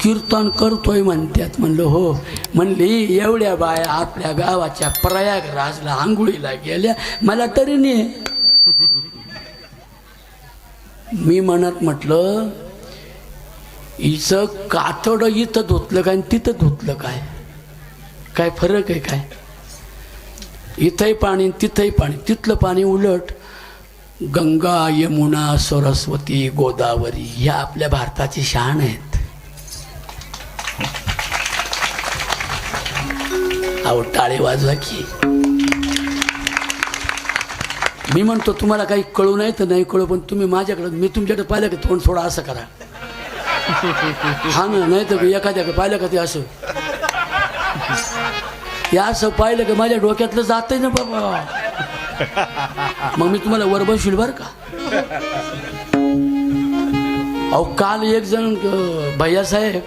कीर्तन करतोय म्हणतात. म्हणलं हो. म्हणली एवढ्या बाया आपल्या गावाच्या प्रयागराजला आंघोळीला गेल्या, मला तरी नाही. मी म्हटलं हिचं कातडं इथं धुतलं काय आणि तिथं धुतलं काय, काय फरक आहे काय? इथंही पाणी तिथंही पाणी. तिथलं पाणी उलट गंगा यमुना सरस्वती गोदावरी ह्या आपल्या भारताची शान आहेत. अहो टाळे वाजवा की. मी म्हणतो तुम्हाला काही कळू नाही तर नाही कळू, पण तुम्ही माझ्याकडे, मी तुमच्याकडे पाहिलं की तोंड थोडं असं करा. हा ना, नाही तर एखाद्याकडे पाहिलं का ते असं, हे असं पाहिलं की माझ्या डोक्यातलं जातंय ना बाबा. मग मी तुम्हाला वर बसवील बरं का. अहो काल एक जण भैयासाहेब,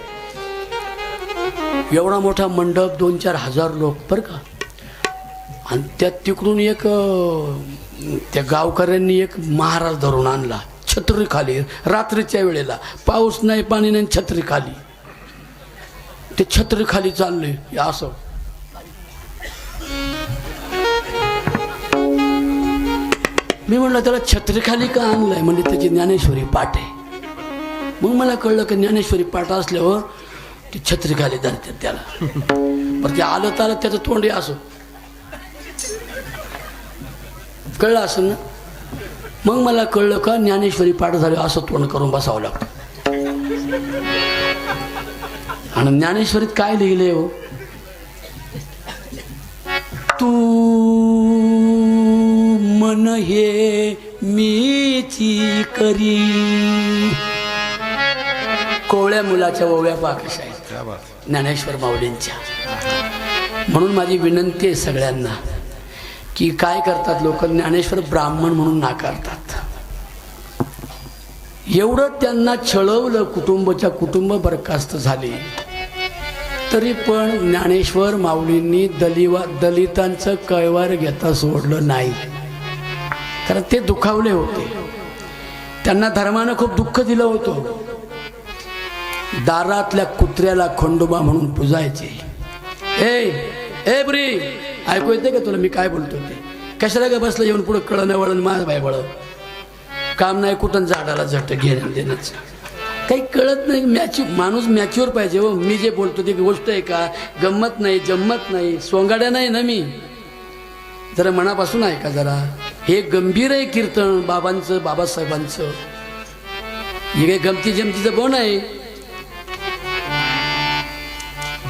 एवढा मोठा मंडप, 2-4 हजार लोक बरं का, आणि त्यात तिकडून एक त्या गावकऱ्यांनी एक महाराज धरून आणला छत्री खाली. रात्रीच्या वेळेला पाऊस नाही पाणी नाही, छत्री खाली. ते छत्री खाली चालले असं. मी म्हणलं त्याला छत्री खाली का आणलंय? म्हणजे त्याची ज्ञानेश्वरी पाठ आहे. मग मला कळलं की ज्ञानेश्वरी पाठ असल्यावर ती छत्री खाली धरतात त्याला. पण ते आलं तर त्याचं तोंड असं कळलं असं ना. मग मला कळलं का ज्ञानेश्वरी पाठ झाली असं तोंड करून बसावं लागतं. आणि ज्ञानेश्वरीत काय लिहिले हो? तू मन हे मीची करी. कोवळ्या मुलाच्या ओव्या पाकशा आहेत ज्ञानेश्वर माऊलींच्या. म्हणून माझी विनंती आहे सगळ्यांना की काय करतात लोक, ज्ञानेश्वर ब्राह्मण म्हणून नाकारतात. एवढं त्यांना छळवलं, कुटुंब बरखास्त झाले, तरी पण ज्ञानेश्वर माऊलींनी दलितांचं कैवार घेता सोडलं नाही. कारण ते दुखावले होते, त्यांना धर्मानं खूप दुःख दिलं होतं. दारातल्या कुत्र्याला खंडोबा म्हणून पुजायचे. ए ब्री, ऐकू येते का तुला मी काय बोलतो ते? कशाला का बसलं येऊन पुढं कळणं वळण माझ बाय बळ काम नाही. कुठं झाडाला झट घेणं देणंच काही कळत नाही. माणूस मॅच्युअर पाहिजे हो. मी जे बोलतो ते गोष्ट आहे का? गंमत नाही, जम्मत नाही, सोंगाड्या नाही ना. मी जरा मनापासून ऐका जरा. हे गंभीर आहे कीर्तन बाबांचं, बाबासाहेबांचं. हे काही गमती जमतीचं बोन आहे.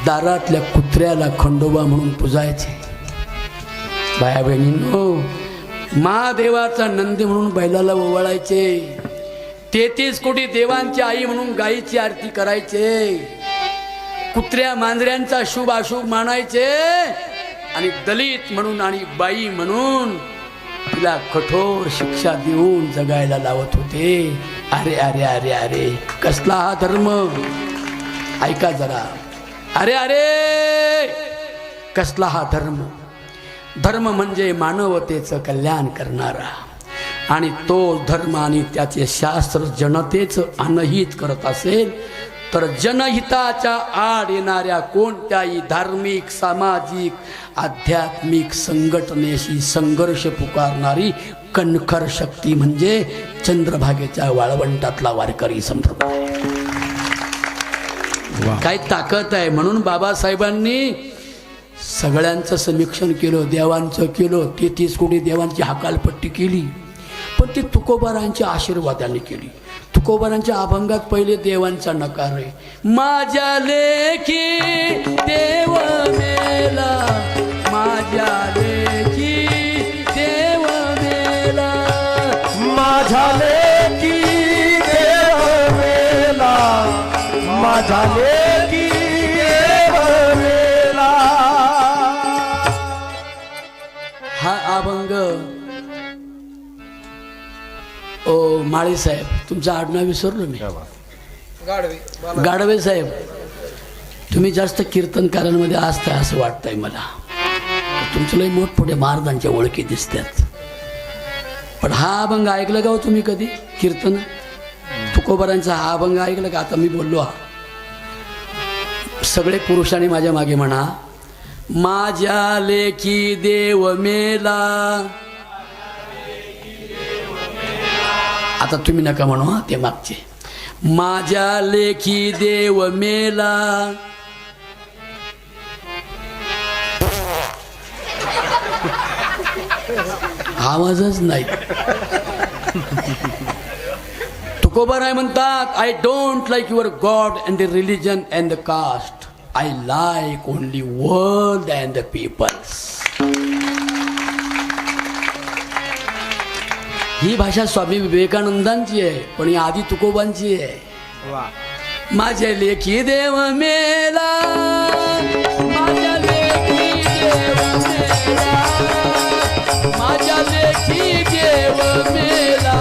दारातल्या कुत्र्याला खंडोबा म्हणून पुजायचे. बाया बहिणींनो, महादेवाचा नंदी म्हणून बैलाला ओवाळायचे. 33 कोटी देवांची आई म्हणून गायीची आरती करायचे. कुत्र्या मांजऱ्यांचा शुभ अशुभ मानायचे. आणि दलित म्हणून आणि बाई म्हणून तिला कठोर शिक्षा देऊन जगायला लावत होते. अरे अरे अरे अरे, कसला हा धर्म? ऐका जरा. अरे अरे, कसला हा धर्म? धर्म म्हणजे मानवतेचं कल्याण करणारा. आणि तो धर्म आणि त्याचे शास्त्र जनतेचं अनहित करत असेल तर जनहिताच्या आड येणाऱ्या कोणत्याही धार्मिक, सामाजिक, आध्यात्मिक संघटनेशी संघर्ष पुकारणारी कणखर शक्ती म्हणजे चंद्रभागेच्या वाळवंटातला वारकरी संप्रदाय. काय ताकद आहे. म्हणून बाबासाहेबांनी सगळ्यांचं समीक्षण केलं, देवांचं केलं. 33 कोटी देवांची हकालपट्टी केली, पण ती तुकोबारांच्या आशीर्वादाने केली. तुकोबारांच्या अभंगात पहिले देवांचा नकार आहे. माझ्या लेखी देव मेला, माझ्या लेखी देव मेला, माझ्या लेकी देव मेला, माझ्या लेकी देव मेला. हा अभंग ओ माळी साहेब, तुमचं आडनाव विसरलो मी, गाडवे साहेब. तुम्ही जास्त कीर्तनकारांमध्ये असताय असं वाटतंय मला. तुमचं लई मोठमोठे महाराजांच्या ओळखी दिसतात. पण हा अभंग ऐकलं का हो तुम्ही कधी? कीर्तन तुकोबारांचा हा अभंग ऐकलं का? आता मी बोललो हा सगळे पुरुषांनी माझ्या मागे म्हणा, माझ्या लेखी देव मेला. आता तुम्ही नका म्हणू ते मागचे. माझ्या लेखी देव मेला. आवाजच नाही. तुकोबाराय म्हणतात, I don't like your god and the religion and the caste. I like only world and the peoples. ही भाषा स्वामी विवेकानंदांची आहे, पण ही आधी तुकोबांची आहे. माझ्या लेखी देव मेला, माझ्या लेखी देव मेला, माझ्या लेखी देव मेला,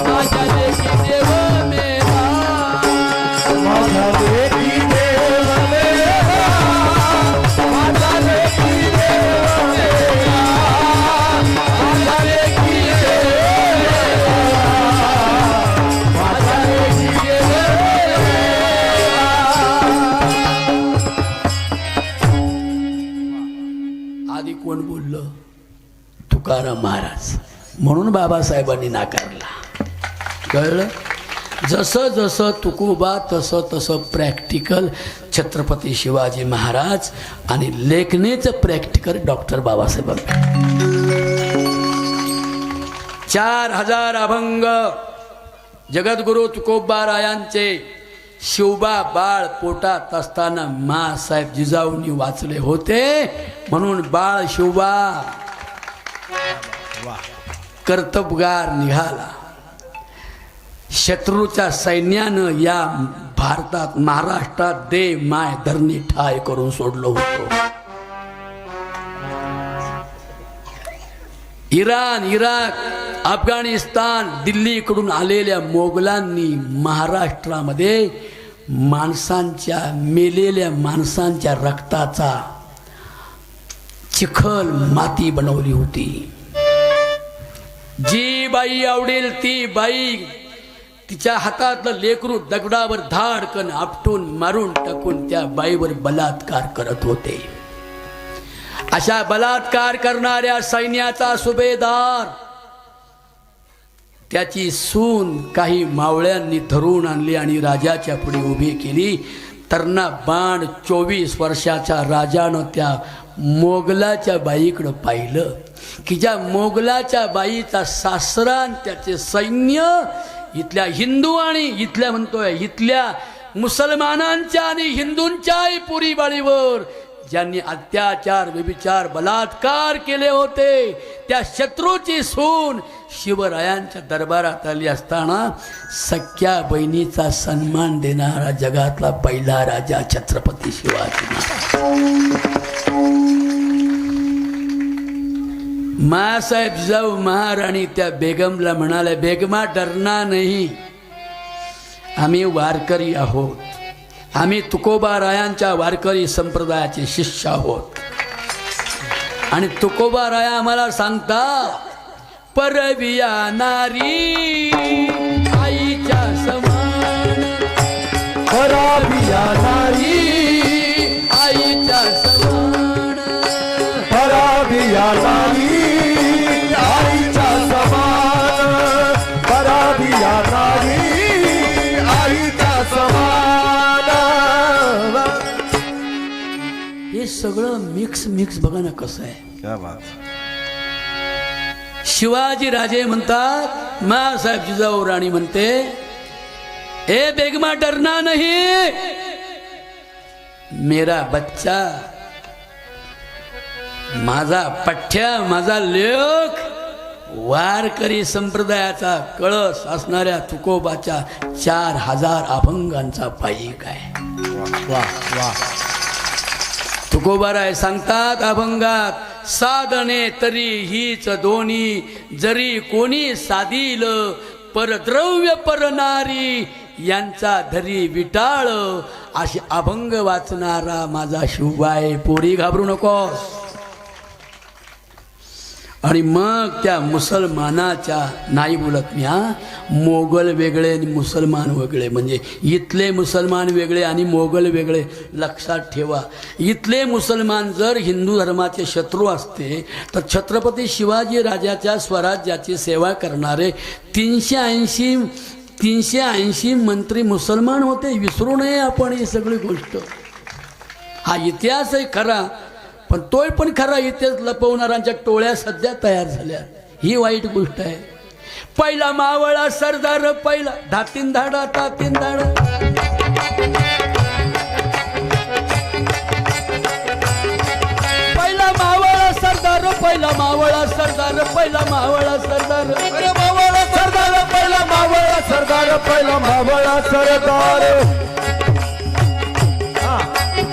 माझ्या लेखी देव मेला, माझ्या लेखी देव मेला, माझ्या लेखी देव मेला, माझ्या लेखी देव मेला, माझ्या लेखी देव मेला. आधी कोण बोललं? तुकाराम महाराज. म्हणून बाबासाहेबांनी नाकारला. कळलं? जसं जसं तुकोबा तसं तसं प्रॅक्टिकल छत्रपती शिवाजी महाराज आणि लेखनेचं प्रॅक्टिकल डॉक्टर बाबासाहेब. 4000 अभंग जगद्गुरु तुकोबारायांचे शिवबा बाळ पोटात असताना मासाहेब जिजाऊंनी वाचले होते. म्हणून बाळ शिवबा कर्तबगार निघाला. शत्रूच्या सैन्यानं या भारतात महाराष्ट्रात दे माय धरणी ठाय करून सोडलं होतं. इराण, इराक, अफगाणिस्तान, दिल्लीकडून आलेल्या मोगलांनी महाराष्ट्रामध्ये माणसांच्या, मेलेल्या माणसांच्या रक्ताचा चिखल माती बनवली होती. जी बाई आवडेल ती बाई तिच्या हातातलं लेकरू दगडावर धाडकन आपटून मारून टाकून त्या बाईवर बलात्कार करत होते. अशा बलात्कार करणाऱ्या सैन्याचा सुभेदार, त्याची सून काही मावळ्यांनी धरून आणली आणि राजाच्या पुढे उभी केली. तरणा बाण 24 वर्षाच्या राजानं त्या मोगलाच्या बाईकडं पाहिलं की ज्या मोगलाच्या बाईचा सासरा आणि त्याचे सैन्य इथल्या हिंदू आणि इथल्या म्हणतोय इथल्या मुसलमानांच्या आणि हिंदूंच्याही पुरीबाळीवर ज्यांनी अत्याचार, व्यभिचार, बलात्कार केले होते, त्या शत्रूची सून शिवरायांच्या दरबारात आली असताना सख्या बहिणीचा सन्मान देणारा जगातला पहिला राजा छत्रपती शिवाजी महाराज. मासाहेब जिजाऊ महाराणी त्या बेगमला म्हणाले, बेगमा डरना नाही, आम्ही वारकरी आहोत, आम्ही तुकोबारायांच्या वारकरी संप्रदायाचे शिष्य आहोत. आणि तुकोबाराया आम्हाला सांगता, परविया नारी आईच्या समान, परविया नारी आईच्या समान, परविया नारी आईच्या समान, परविया नारी आईच्या समान. हे सगळं मिक्स बघा ना कसं आहे. क्या बात. शिवाजी राजे म्हणतात, मासाहेब जिजाऊ राणी म्हणते, ए बेगमा डरना नहीं, मेरा बच्चा, माझा पठ्या, माझा लेख वारकरी संप्रदायाचा कळस असणाऱ्या तुकोबाच्या 4000 अभंगांचा पायिक आहे. वाह वाह. तुकोबाराय सांगतात अभंगात, साधने तरी हीच दोन्ही, जरी कोणी साधील, परद्रव्य परनारी यांचा धरी विटाळ. असे अभंग वाचणारा माझा शिवबाई, पोरी घाबरू नकोस. आणि मग त्या मुसलमानाच्या नाही बोलत मी हा, मोगल वेगळे आणि मुसलमान वेगळे, म्हणजे इथले मुसलमान वेगळे आणि मोगल वेगळे. लक्षात ठेवा, इथले मुसलमान जर हिंदू धर्माचे शत्रू असते तर छत्रपती शिवाजी राजाच्या स्वराज्याची सेवा करणारे 380 मंत्री मुसलमान होते. विसरू नये आपण ही सगळी गोष्ट. हा इतिहास आहे खरा, पण तोय पण खरा इतिहास लपवणाऱ्यांच्या टोळ्या सध्या तयार झाल्या. ही वाईट गोष्ट आहे. पहिला मावळा सरदार, पहिला धातीन धाडा तातीन धाडा. पहिला मावळा सरदार, पहिला मावळा सरदार, पहिला मावळा सरदार, पहिला मावळा सरदार, पहिला मावळा सरदार, पहिला मावळा सरदार.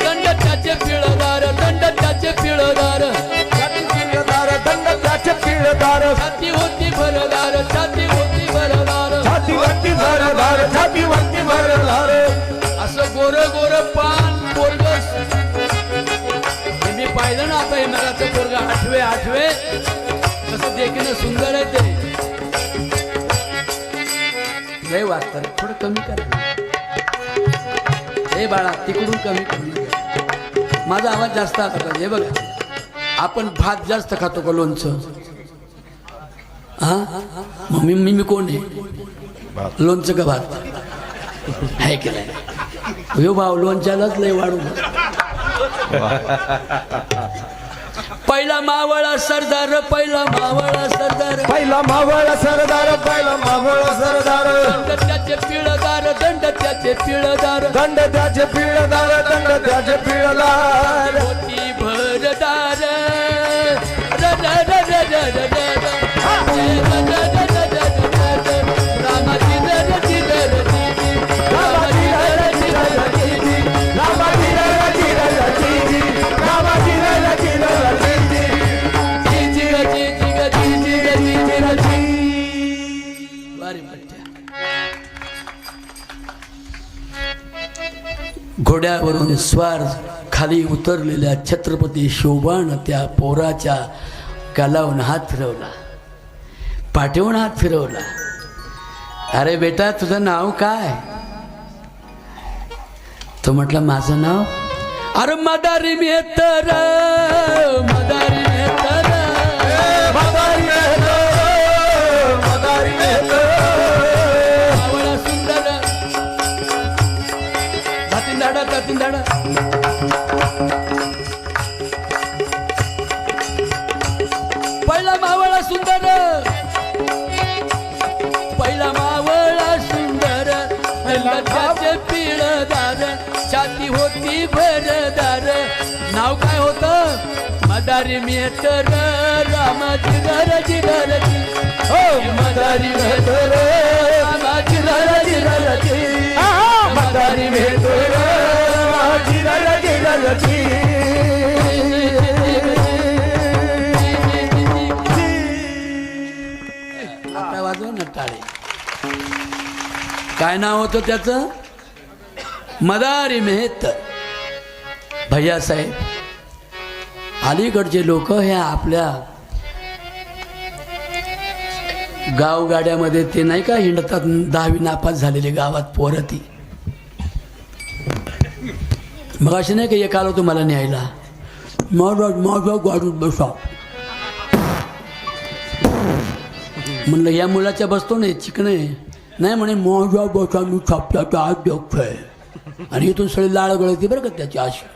दंड त्याचे पिळदार, दंड त्याचे पिळदार, दंड त्याचे पिळदार. छाती होती भरदार, छाती होती भरदार, छातीवरती भरदार, छातीवरती भरदार. असं गोर गोर पान पोरग मी पाहिलं ना. आता हे मगाचं पोरग आठवे कसं देखील सुंदर आहे ते. लय वाचतात, थोडं कमी करा. हे बाळा तिकडून कमी कमी. माझा आवाज जास्त आला पाहिजे. हे बघा, आपण भात जास्त खातो का लोणचं? हा, मी कोण आहे? लोणचं का भात आहे की नाही? हो भाऊ, लोणच्यालाच लय वाढू. पहिला मावळा सरदार, पहिला मावळा सरदार, पहिला मावळा सरदार, पहिला मावळा सरदार. दंड त्याचे पिळदार, दंड त्याचे पिळदार, दंड त्याचे पिळदार, दंड त्याचे पिळदार. होती भरदार. रामाची ररची ररची, रामाची ररची ररची, रामाची ररची ररची, रामाची ररची ररची. जी जी जी जी जी जी जी. वारी पट्ट्या. घोड्यावरून स्वार खाली उतरलेल्या छत्रपती शोभानं त्या पोराच्या गालावून हात फिरवला, पाठीवून हात फिरवला. अरे बेटा, तुझं नाव काय? तो म्हटलं, माझं नाव? अरे मदारी मेहतर, मदारी मेहतर, मदारी मेहतर, मदारी मेहतर. मावळा सुंदर, धातीन धाडा धातीन धाडा. पहिला मावळा सुंदर, पहिला मावळा सुंदर, त्याचे पिळदार, छाती होती भरदार. नाव काय होतं? मदारी मेहतर, रामाची ररची ररची. हो मदारी मेहतर, रामाची ररची ररची, मदारी मेहतर, रामाची ररची ररची. आता वाजव ना टाळे. काय नाव होतं त्याचं? मदारी मेहतर. भैयासाहेब, अलीकडचे लोक हे आपल्या गावगाड्यामध्ये ते नाही का हिंडतात, 10वी नापास झालेले गावात पोरं ती. मग असे नाही का एक आलो तुम्हाला न्यायला, माझ्या गाडीत बसा. म्हणलं या मुलाच्या बसतो नाही, चिकणे नाही म्हणे, माझ्या बसा मी छापल्याचा अध्यक्ष आहे. आणि इथून सगळी लाळ गळती बरं का त्याची अशी.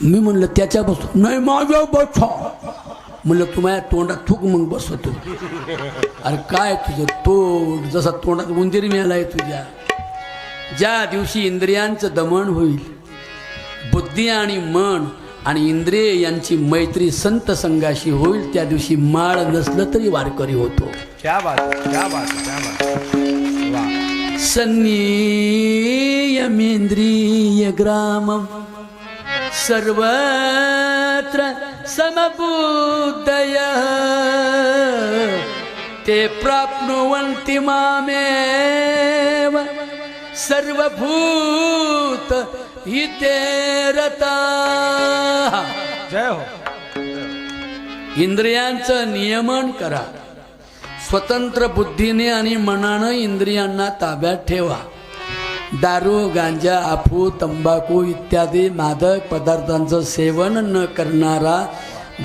मी म्हणलं त्याच्या बसतो नाही, माझ्या बसा. म्हणलं तू माझ्या तोंडात थूक मग बसवतो. अरे काय तुझं तोंड, जसा तोंडात उंदीर मिळालाय तुझ्या. ज्या दिवशी इंद्रियांचं दमन होईल, बुद्धी आणि मन आणि इंद्रिय यांची मैत्री संत संघाशी होईल, त्या दिवशी माळ नसलं तरी वारकरी होतो. क्या बात, क्या बात, क्या बात. वाह. संनियमेंद्रिय ग्रामम सर्वत्र समबुद्धय ते प्राप्नुवन्ति मामेव सर्वभूत इते रता. जय हो. इंद्रियांचं नियमन करा. स्वतंत्र बुद्धीने आणि मनानं इंद्रियांना ताब्यात ठेवा. दारू, गांजा, अफू, तंबाखू इत्यादी मादक पदार्थांचं सेवन न करणारा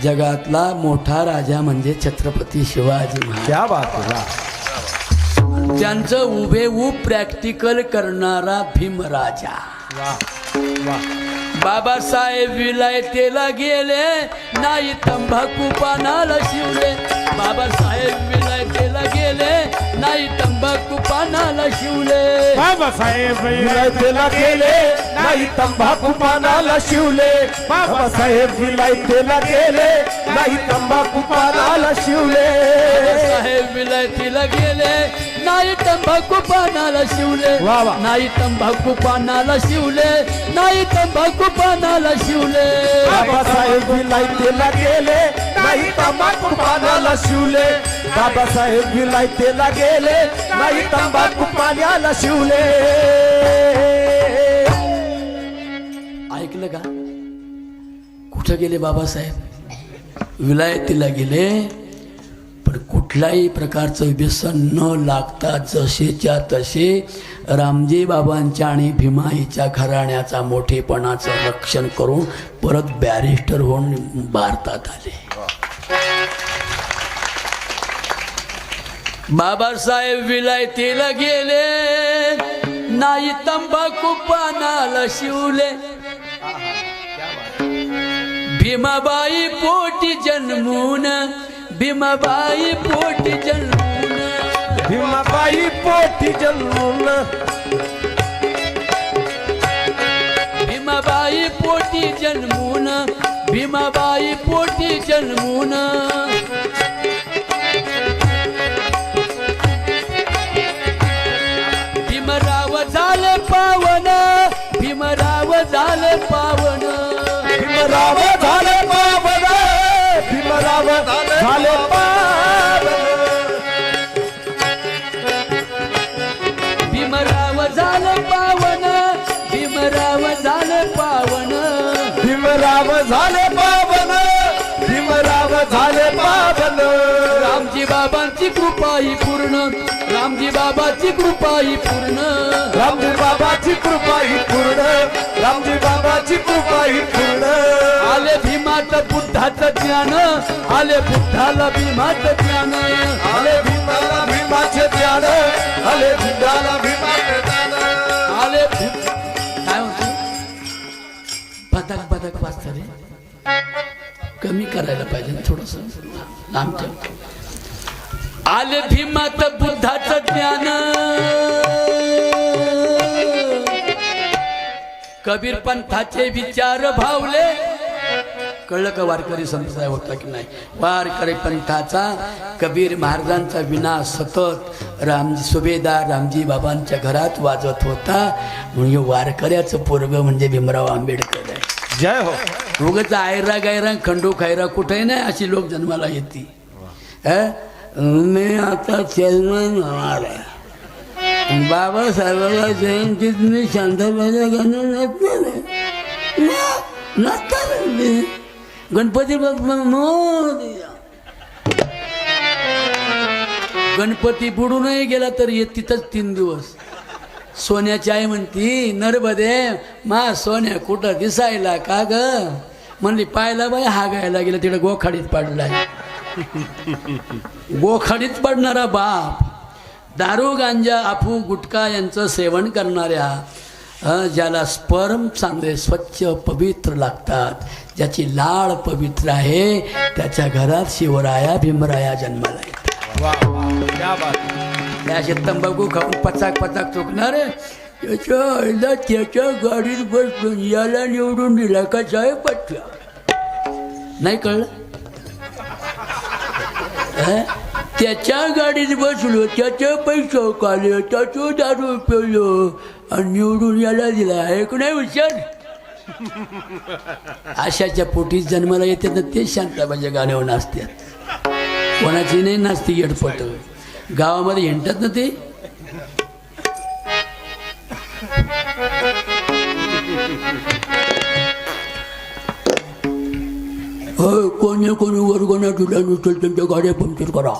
जगातला मोठा राजा म्हणजे छत्रपती शिवाजी महाराज. क्या बात आहे. त्यांचं उभेऊब प्रॅक्टिकल करणारा भीमराजा. बाबासाहेब विलायतेला गेले नाही तंबाखू पानाला शिवले. बाबासाहेब विलायतेला गेले नाही तंबाखू पानाला शिवले. बाबासाहेब विलायतेला गेले नाही तंबाखू पानाला शिवले. बाबासाहेब विलायतेला गेले नाही तंबाखू पानाला शिवले. बाबासाहेब विलायतेला गेले नाही तंबाखू पानाला शिवले. नाही तंबाखू पानाला शिवले. नाही तंबाखू पानाला शिवले. बाबासाहेब विलायतेला गेले नाही तंबाखू पानाला शिवले. बाबासाहेब विलायतेला गेले नाही तंबाखू पानाला शिवले. ऐकलं का? कुठं गेले बाबासाहेब? विलायतीला गेले, पण कुठल्याही प्रकारचं व्यसन न लागता जसेच्या तसे रामजी बाबांच्या आणि भीमाईच्या घराण्याचा मोठेपणाचं रक्षण करून परत बॅरिस्टर होऊन भारतात आले. बाबासाहेब विलायतीला गेले नाही तंबाखू पानाला शिवले. भीमाबाई पोटी जन्मून, भीमाबाई पोटी जन्मून, भीमाबाई पोटी जन्मून, भीमाबाई पोटी जन्मून, भीमाबाई पोटी जन्मून. भीमराव झाले पावन, भीमराव झाले पावन, भीमराव झाले पावन, भीमराव झाले पावन, भीमराव झाले पावन, भीमराव झाले पावन, भीमराव झाले पावन, भीमराव झाले पावन. रामजी बाबांची कृपा ही पूर्ण, रामजी बाबाची कृपा ही पूर्ण, रामजी बाबाची कृपा ही पूर्ण, रामजी बाबाची कृपा ही पूर्ण. आले भीमाचं बुद्धाचं ज्ञान, आले बुद्धाला भीमाचं ज्ञान, आले भीमाला भीमाचे ज्ञान, आले भीमाला भीमाचे ज्ञान. आले काय म्हणतो? पदक पदक वाचता रे, कमी करायला पाहिजे ना थोडस लांब ठेव. आले भीमाचं बुद्धाचं ज्ञान, कबीर पंथाचे विचार भावले. कळलं का वारकरी संप्रदाय होता की नाही? वारकरी पंथाचा कबीर महाराजांचा विनाश सतत सुभेदार रामजी बाबांच्या घरात वाजत होता. म्हणजे वारकऱ्याचं पोरग म्हणजे भीमराव आंबेडकर आहे. जय हो. उगाच आयरा गायरा खंडू खायरा कुठेही नाही अशी लोक जन्माला येते. मी आता चेअरमन होणार आहे. बाबासाहेबाला जयंतीत मी शांताबाईला गाणं गणपती गणपती बुडूनही गेला तर तिथंच 3 दिवस. सोन्याची आई म्हणती, नरबदे मा सोन्या कुठं दिसायला का ग? म्हणली पाहिला बाई हा गायला गेला तिकडे गोखाडीत पडलाय. गोखाडीत पडणारा बाप, दारू गांजा अफू गुटखा यांचं सेवन करणाऱ्या ज्याला स्पर्म चांगले स्वच्छ पवित्र लागतात, ज्याची लाळ पवित्र आहे, त्याच्या घरात शिवराया भीमराया जन्माला येतात. असे तंबाखू खाऊन पचाक पचाक चुकणार त्याच्या गाडीत बसून याला निवडून दिला का साहेब पट्ट्या? नाही कळलं? त्याच्या गाडीत बसलो, त्याचे पैसे काढले, त्याचं दारू पिलो आणि निवडून याला दिला आहे की नाही विचार? आशाच्या पोटीत जन्माला येते तर तेच शांताबाईच्या गाण्यावर नाचतात. कोणाची नाही नाचती येडपट. गावामध्ये हिंडतात ना ते. कोणी कोणी वर्गणा तुला नसेल त्यांच्या गाड्या पंक्चर करा.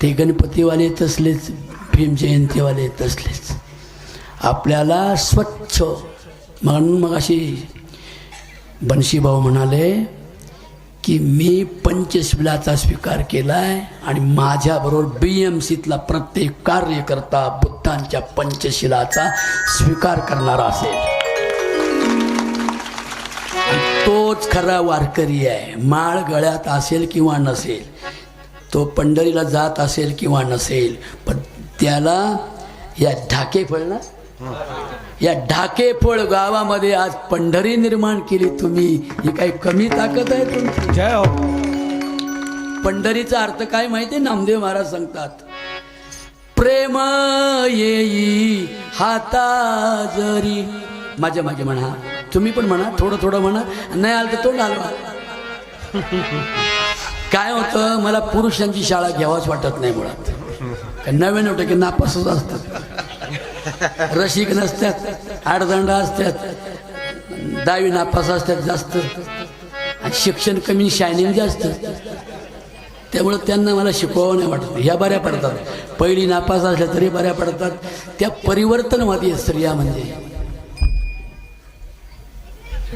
ते गणपतीवाले तसलेच, भीम जयंतीवाले तसलेच. आपल्याला स्वच्छ म्हणून मग अशी बनशीभाऊ म्हणाले की मी पंचशिलाचा स्वीकार केलाय आणि माझ्याबरोबर BMCतला प्रत्येक कार्यकर्ता बुद्धांच्या पंचशिलाचा स्वीकार करणारा असेल. तोच खरा वारकरी आहे. माळ गळ्यात असेल किंवा नसेल, तो पंढरीला जात असेल किंवा नसेल, पण त्याला या ढाकेफळ ना, या ढाकेफळ गावामध्ये आज पंढरी निर्माण केली तुम्ही. ही काही कमी ताकद आहे तुमची? जय हो. पंढरीचा अर्थ काय माहिती? नामदेव महाराज सांगतात, प्रेम येई हाता जरी. माझ्या मागे म्हणा, तुम्ही पण म्हणा, थोडं थोडं म्हणा, नाही आलं तर तोंड हलवा. काय होतं, मला पुरुषांची शाळा घ्यावाच वाटत नाही मुळात. 99% नापासच असतात, रसिक नसतात, आडदंड असतात, 10वी नापास असतात जास्त, आणि शिक्षण कमी, शायनिंग जास्त. त्यामुळं त्यांना मला शिकवावं नाही वाटत. ह्या बऱ्या पडतात, पहिली नापास असल्या तरी बऱ्या पडतात. त्या परिवर्तनवादी स्त्रिया म्हणजे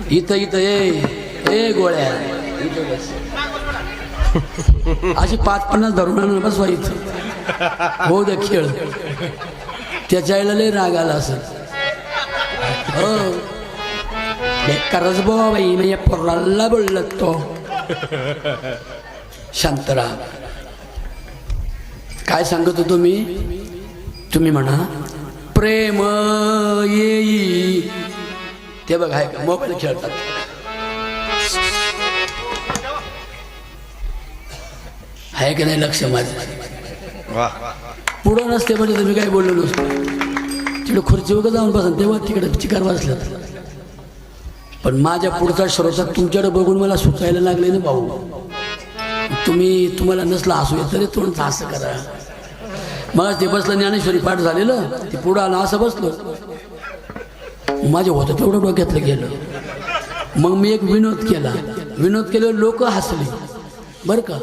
इथं इथं ए गोळ्या इथं बस, अशी 5-50 धरून बसवा इथं, हो द्या खेळ. त्याच्या आईला लय राग आला असं. हो बेकारच बाबा बाई, म्हणजे पोराला बोलला तो. शांतरा काय सांगत होतो मी? तुम्ही म्हणा प्रेम येई. ते बघ आहे का, मोबाईल खेळतात. आहे की नाही लक्ष माझं? पुढं नसते म्हणजे तुम्ही काय बोललो नसतो. तिकडे खुर्ची वगैरे जाऊन बसा, तेव्हा तिकडे चिकार वाचलं. पण माझ्या पुढचा श्रोता तुमच्याकडे बघून मला सुचायला लागले ना भाऊ. तुम्हाला नसलं हसू येत तरी थोडंसं असं करा. मग ते बसलं, ज्ञानेश्वरी पाठ झालेलं, ते पुढं आलं, असं बसलो. माझं होतं तेवढं डोक्यातलं गेलं. मग मी एक विनोद केल्यावर लोक हसले बरं का.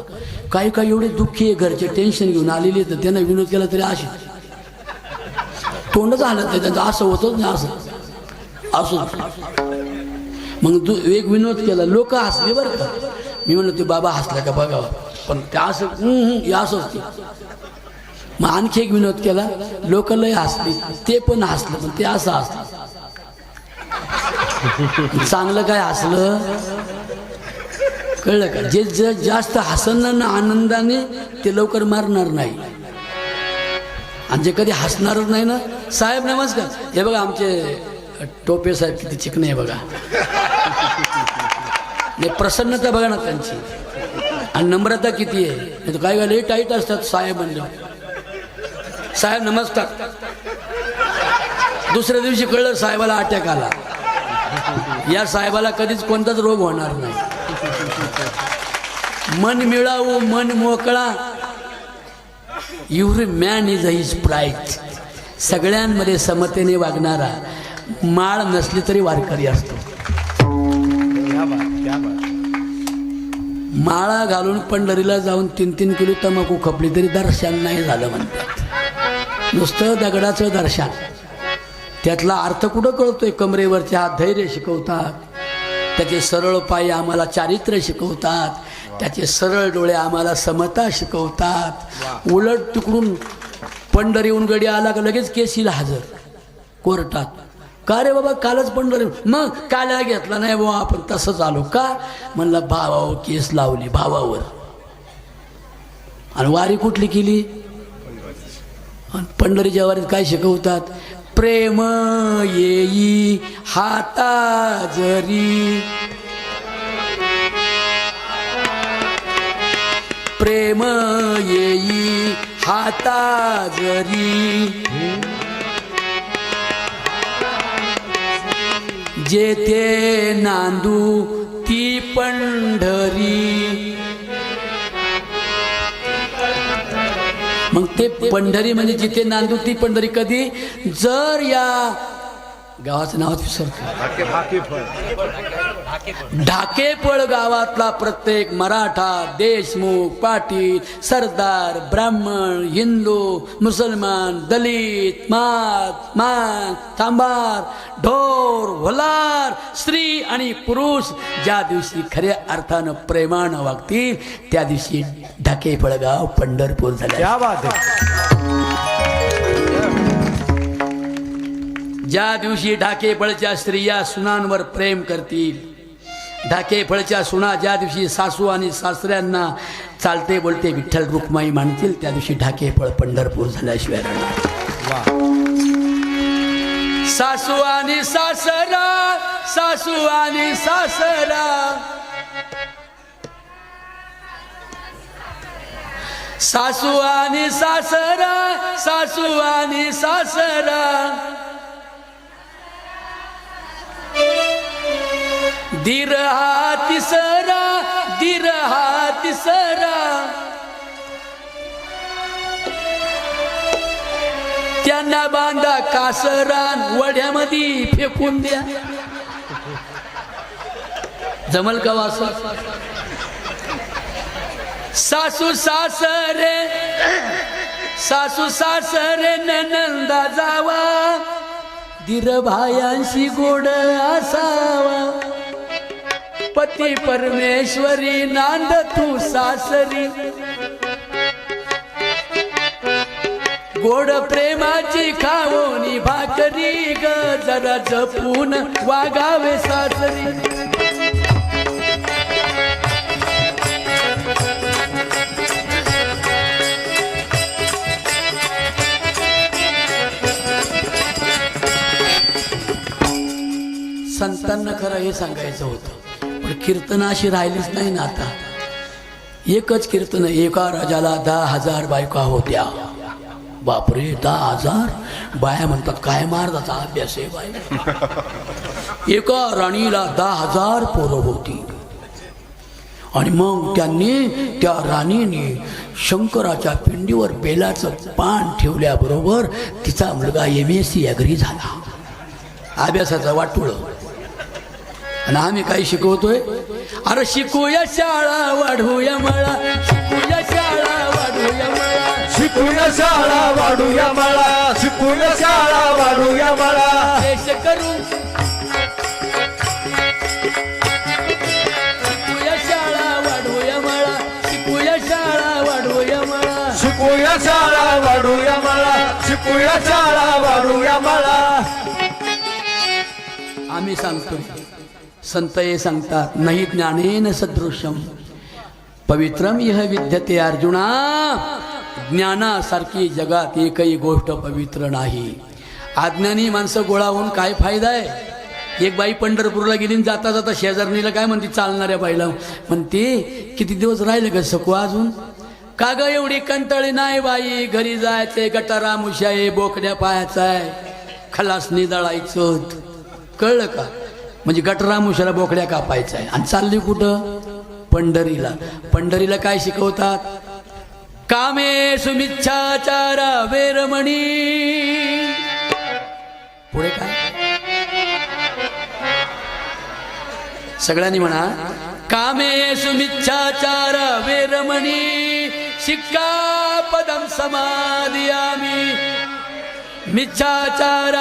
काही काही एवढे दुःखी आहे, घरचे टेन्शन घेऊन आलेले, तर त्यांना विनोद केला तरी असे तोंडच हालत नाही त्यांचं. असं होतच नाही, असं. मग एक विनोद केला, लोक हसले बरं का. मी म्हणलं ते बाबा हसला का बघावं, पण ते असं असंच ते. मग आणखी एक विनोद केला, लोक लय हसले, ते पण हसलं, पण ते असं हसलं. चांगलं काय हसलं कळलं का? जे जास्त हसणार ना आनंदाने, ते लवकर मारणार नाही. आणि जे कधी हसणारच नाही ना, साहेब नमस्कार, हे बघा आमचे टोपे साहेब किती चिकणे आहे बघा. नाही प्रसन्नता बघा ना त्यांची, आणि नम्रता किती आहे. नाही तर काय लई टाईट असतात साहेब म्हणजे. साहेब नमस्कार, दुसऱ्या दिवशी कळलं साहेबाला अटॅक आला. या साहेबाला कधीच कोणताच रोग होणार नाही. मन मिळावू, मन मोकळा. Every man is his pride. सगळ्यांमध्ये समतेने वागणारा, माळ नसली तरी वारकरी असतो. माळा घालून पंढरीला जाऊन 3-3 किलो तंबाखू खपली तरी दर्शन नाही झालं म्हणतात. नुसतं दगडाचं दर्शन. त्यातला अर्थ कुठं कळतोय? कमरेवरचे हात धैर्य शिकवतात, त्याचे सरळ पाय आम्हाला चारित्र्य शिकवतात, त्याचे सरळ डोळे आम्हाला समता शिकवतात. उलट तिकडून पंढरीहून गडी आला का लगेच केसीला हजर कोर्टात. का रे बाबा, कालच पंढरी, मग काल्या घेतला नाही बाबा आपण, तसंच आलो का? म्हणलं भावावर केस लावली, भावावर. आणि वारी कुठली केली? पंढरीच्या वारीत काय शिकवतात? प्रेम येई हाता जरी, प्रेम येई हाता जरी, जेथे नांदू ती पंढरी. मग ते पंढरी म्हणजे जिथे नांदू ती पंढरी. कधी जर या गावाचं नाव विसरतो, ढाकेफळ गावातला प्रत्येक मराठा, देशमुख, पाटील, सरदार, ब्राह्मण, हिंदू, मुसलमान, दलित, मान, तांबार, ढोर, वलार, स्त्री आणि पुरुष ज्या दिवशी खऱ्या अर्थानं प्रेमानं वागतील त्या दिवशी ढाकेफळ गाव पंढरपूर झाले. क्या बात है. ज्या दिवशी ढाकेफळच्या स्त्रिया सुनांवर प्रेम करतील, ढाकेफळच्या सुना ज्या दिवशी सासू आणि सासऱ्यांना चालते बोलते विठ्ठल रुक्माई मानतील त्या दिवशी ढाकेफळ पंढरपूर झाल्याशिवाय राहणार. सासू आणि सासरा, सासू आणि सासरा, सासू आणि सासरा, सासू आणि सासरा, दीर हा तिसरा, दीर हा तिसरा, त्यांना बांधा कासरान वड्यामध्ये फेकून द्या. जमल का वास? सासू सासरे, सासू सासरे नंदा जावा, दीर भायांशी गोड असावा, पती परमेश्वरी नांद तू सासरी, गोड प्रेमाची खावोनी भाकरी ग, जरा जपून वागावे सासरी. संतांना खरं हे सांगायचं होतं, पण कीर्तन अशी राहिलीच नाही ना आता. एकच कीर्तन, एका राजाला 10,000 बायका होत्या. बापरे, 10,000 बाया म्हणतात काय मार्गाचा अभ्यास आहे बाय. एका राणीला 10,000 पोरं होती. आणि मग त्या राणीने शंकराच्या पिंडीवर बेलाचं पान ठेवल्याबरोबर तिचा मुलगा MSc ॲग्री झाला. अभ्यासाचा वाटुळ. आणि आम्ही काय शिकवतोय? अरे शिकूया शाळा वाढूया मळा, शिकूया शाळा वाढूया मळा, शिकूया शाळा वाढूया मळा, शिकूया शाळा वाढूया मळा, देश करू शिकूया शाळा वाढूया मळा, शिकूया शाळा वाढूया मळा, शिकूया शाळा वाढूया मळा, शिकूया शाळा वाढूया मळा. आम्ही सांगतो, संत हे सांगतात, नाही ज्ञानेन सदृशम पवित्रम यह विद्यते अर्जुना. ज्ञानासारखी जगात एकही गोष्ट पवित्र नाही. अज्ञानी माणसं गोळा होऊन काय फायदा आहे? एक बाई पंढरपूरला गेली, जाता जाता शेजारणीला काय म्हणते, चालणाऱ्या बाईला म्हणते किती दिवस राहिले ग सकू अजून? का ग एवढी कंटाळी नाही बाई, घरी जायचंय, गटारा मुशाये बोकड्या पायाचा आहे, खलासनी दळायचं. कळलं का? म्हणजे गटरा मुशाला बोकड्या कापायचा आहे. आणि चालली कुठं? पंढरीला. पंढरीला काय शिकवतात? कामेषु मिच्छाचार वेरमणी. पुढे काय? सगळ्यांनी म्हणा, कामेषु मिच्छाचार वेरमणी शिक्कापदं समादियामि. मिच्छाचार